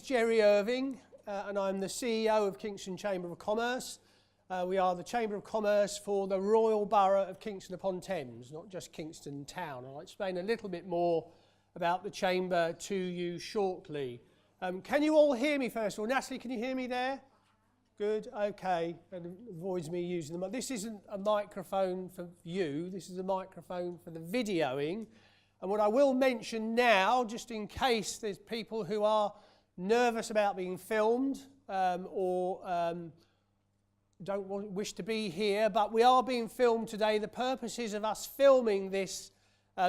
Jerry Irving, and I'm the CEO of Kingston Chamber of Commerce. We are the Chamber of Commerce for the Royal Borough of Kingston upon Thames, not just Kingston Town. I'll explain a little bit more about the Chamber to you shortly. Can you all hear me first of all? Natalie, can you hear me there? Good, okay, and avoids me using the mic. This isn't a microphone for you, this is a microphone for the videoing. And what I will mention now, just in case there's people who are nervous about being filmed or don't wish to be here, but we are being filmed today. The purposes of us filming this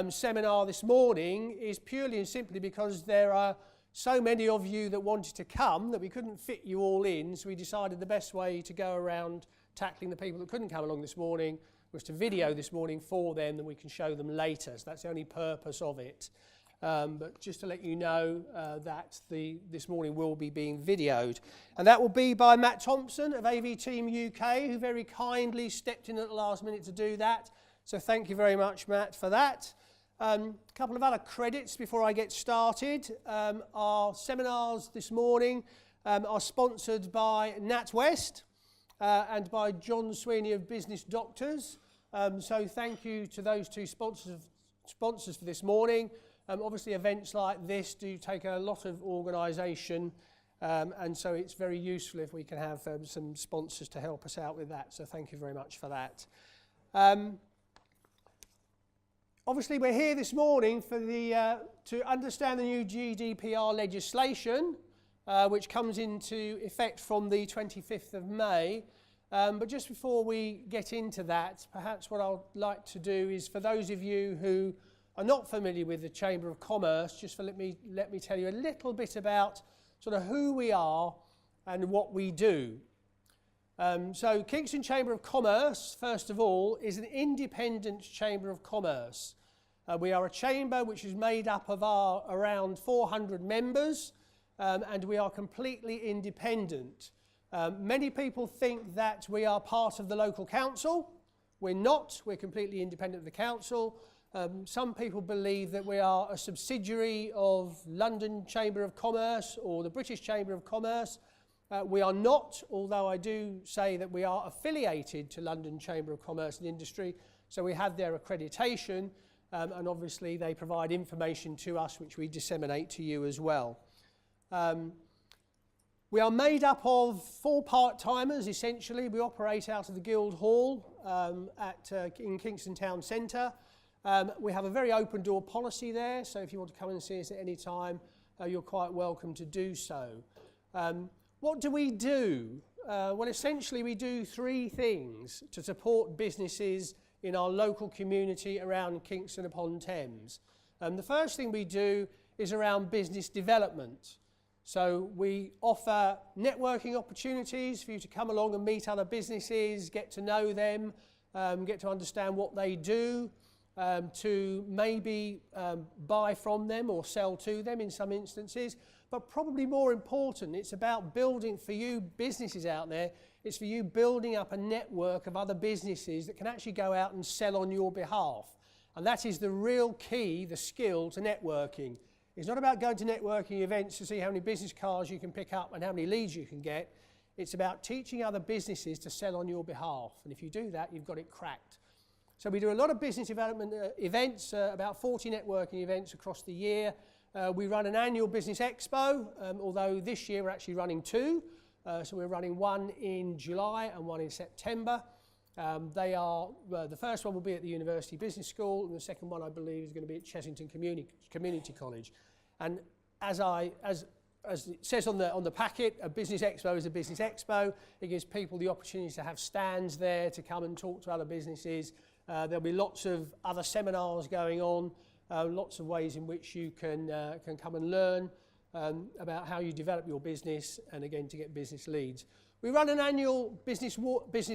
seminar this morning is purely and simply because there are so many of you that wanted to come that we couldn't fit you all in, so we decided the best way to go around tackling the people that couldn't come along this morning was to video this morning for them, and we can show them later. So that's the only purpose of it. But just to let you know that this morning will be being videoed. And that will be by Matt Thompson of AVTEAMUK, who very kindly stepped in at the last minute to do that. So thank you very much, Matt, for that. A couple of other credits before I get started. Our seminars this morning are sponsored by NatWest and by John Sweeney of Business Doctors. So thank you to those two sponsors for this morning. Obviously events like this do take a lot of organisation, and so it's very useful if we can have some sponsors to help us out with that. So thank you very much for that. Obviously we're here this morning for to understand the new GDPR legislation, which comes into effect from the 25th of May. But just before we get into that, perhaps what I'd like to do is, for those of you who are not familiar with the Chamber of Commerce, just let me tell you a little bit about sort of who we are and what we do. So Kingston Chamber of Commerce, first of all, is an independent Chamber of Commerce. We are a chamber which is made up of around 400 members, and we are completely independent. Many people think that we are part of the local council. We're not. We're completely independent of the council. Some people believe that we are a subsidiary of London Chamber of Commerce or the British Chamber of Commerce. We are not, although I do say that we are affiliated to London Chamber of Commerce and Industry, so we have their accreditation, and obviously they provide information to us which we disseminate to you as well. We are made up of 4 part-timers, essentially. We operate out of the Guildhall in Kingston Town Centre. We have a very open door policy there, so if you want to come and see us at any time, you're quite welcome to do so. What do we do? Well, essentially we do 3 things to support businesses in our local community around Kingston upon Thames. The first thing we do is around business development. So we offer networking opportunities for you to come along and meet other businesses, get to know them, get to understand what they do, to maybe buy from them or sell to them in some instances. But probably more important, it's about building, for you businesses out there, it's for you building up a network of other businesses that can actually go out and sell on your behalf. And that is the real key, the skill to networking. It's not about going to networking events to see how many business cards you can pick up and how many leads you can get. It's about teaching other businesses to sell on your behalf. And if you do that, you've got it cracked. So we do a lot of business development events, about 40 networking events across the year. We run an annual business expo, although this year we're actually running 2. So we're running one in July and one in September. The first one will be at the University Business School, and the second one, I believe, is going to be at Chessington Community College. And as it says on the packet, a business expo is a business expo. It gives people the opportunity to have stands there, to come and talk to other businesses. There'll be lots of other seminars going on, lots of ways in which you can come and learn about how you develop your business, and again to get business leads. We run an annual business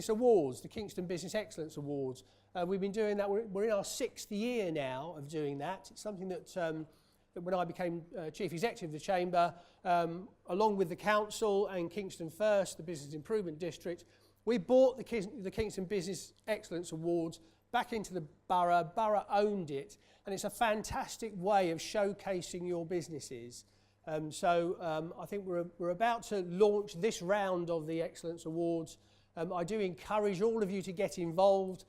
awards, the Kingston Business Excellence Awards. We've been doing that. We're in our 6th year now of doing that. It's something that when I became Chief Executive of the Chamber, along with the Council and Kingston First, the Business Improvement District, we bought the Kingston Business Excellence Awards back into the borough. Borough owned it, and it's a fantastic way of showcasing your businesses. I think we're about to launch this round of the Excellence Awards. I do encourage all of you to get involved.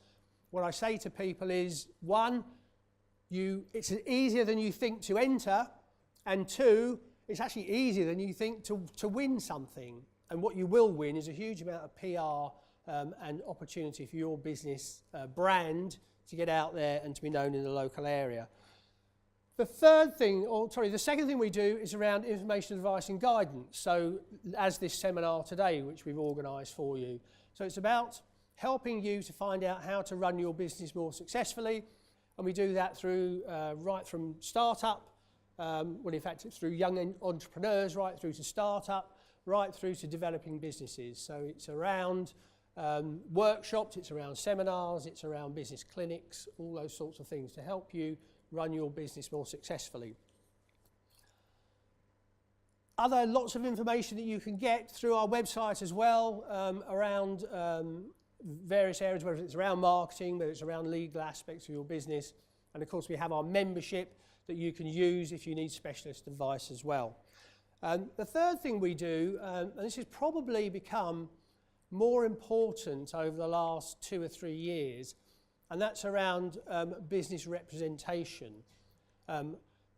What I say to people is, one, it's easier than you think to enter, and two, it's actually easier than you think to win something. And what you will win is a huge amount of PR and opportunity for your business brand to get out there and to be known in the local area. The second thing we do is around information, advice and guidance. So as this seminar today, which we've organised for you. So it's about helping you to find out how to run your business more successfully. And we do that through right from startup, in fact it's through young entrepreneurs, right through to startup, right through to developing businesses. So it's around workshops, it's around seminars, it's around business clinics, all those sorts of things to help you run your business more successfully. Lots of information that you can get through our website as well around various areas, whether it's around marketing, whether it's around legal aspects of your business. And of course we have our membership that you can use if you need specialist advice as well. The third thing we do, and this has probably become more important over the last 2 or 3 years, and that's around business representation.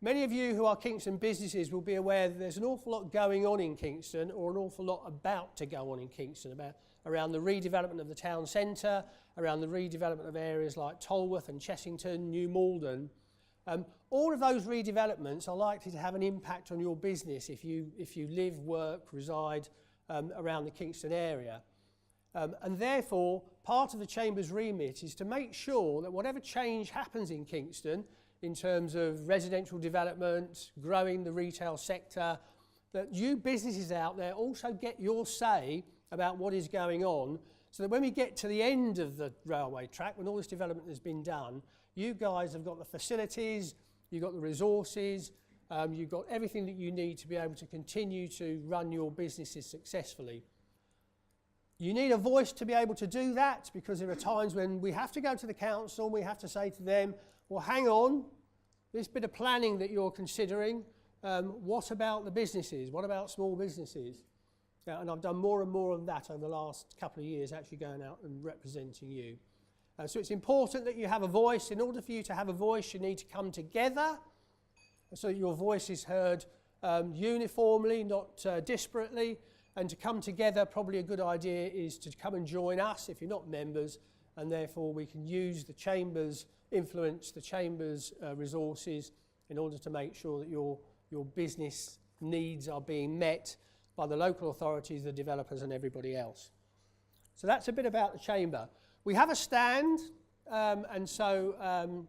Many of you who are Kingston businesses will be aware that there's an awful lot going on in Kingston, or an awful lot about to go on in Kingston, around the redevelopment of the town centre, around the redevelopment of areas like Tolworth and Chessington, New Malden. All of those redevelopments are likely to have an impact on your business if you live, work, reside around the Kingston area. And therefore, part of the Chamber's remit is to make sure that whatever change happens in Kingston, in terms of residential development, growing the retail sector, that you businesses out there also get your say about what is going on, so that when we get to the end of the railway track, when all this development has been done, you guys have got the facilities, you've got the resources, you've got everything that you need to be able to continue to run your businesses successfully. You need a voice to be able to do that, because there are times when we have to go to the council and we have to say to them, well, hang on, this bit of planning that you're considering, what about the businesses? What about small businesses? And I've done more and more of that over the last couple of years, actually going out and representing you. So it's important that you have a voice. In order for you to have a voice, you need to come together so that your voice is heard uniformly, not disparately. And to come together, probably a good idea is to come and join us if you're not members, and therefore we can use the Chamber's influence, the Chamber's resources, in order to make sure that your business needs are being met by the local authorities, the developers and everybody else. So that's a bit about the Chamber. We have a stand, and so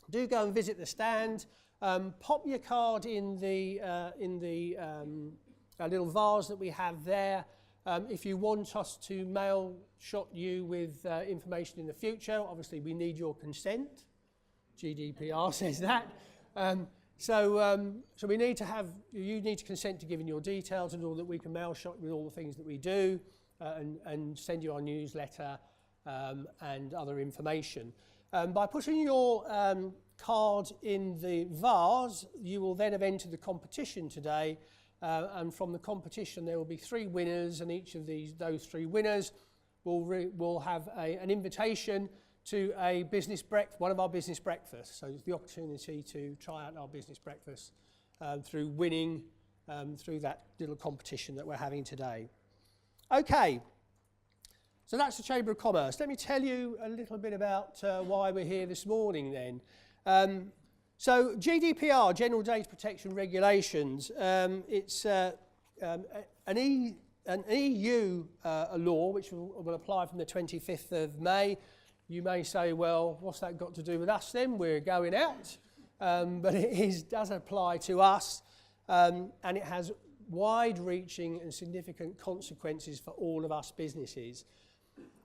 do go and visit the stand. Pop your card in the little vase that we have there. If you want us to mail shot you with information in the future, obviously we need your consent. GDPR says that. So we need to have, you need to consent to giving your details and all that we can mail shot with all the things that we do and send you our newsletter and other information. By putting your card in the vase, you will then have entered the competition today, and from the competition there will be 3 winners, and each of those 3 winners will have an invitation to a one of our business breakfasts. So it's the opportunity to try out our business breakfast through winning through that little competition that we're having today. Okay, so that's the Chamber of Commerce. Let me tell you a little bit about why we're here this morning then. So GDPR, General Data Protection Regulations, it's an EU law which will apply from the 25th of May. You may say, well, what's that got to do with us then? We're going out. But it does apply to us, and it has wide-reaching and significant consequences for all of us businesses.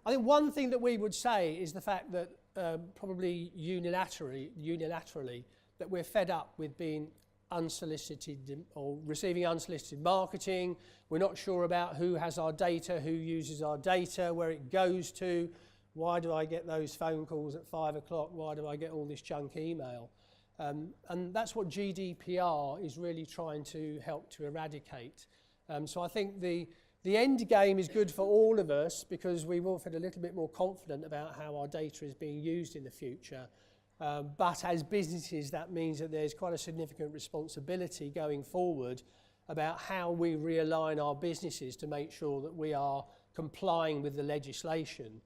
I think one thing that we would say is the fact that probably unilaterally that we're fed up with being unsolicited or receiving unsolicited marketing. We're not sure about who has our data, who uses our data, where it goes to. Why do I get those phone calls at 5 o'clock? Why do I get all this junk email? And that's what GDPR is really trying to help to eradicate. So I think the end game is good for all of us because we will feel a little bit more confident about how our data is being used in the future. But as businesses, that means that there's quite a significant responsibility going forward about how we realign our businesses to make sure that we are complying with the legislation.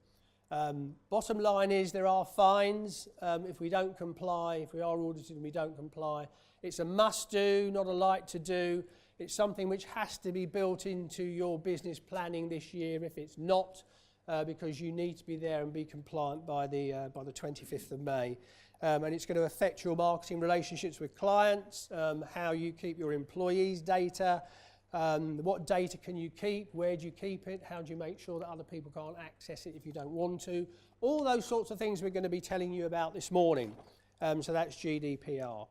Bottom line is there are fines if we don't comply, if we are audited and we don't comply. It's a must do, not a like to do. It's something which has to be built into your business planning this year if it's not, because you need to be there and be compliant by the 25th of May. And it's going to affect your marketing relationships with clients, how you keep your employees' data, what data can you keep, where do you keep it, how do you make sure that other people can't access it if you don't want to. All those sorts of things we're going to be telling you about this morning. So that's GDPR.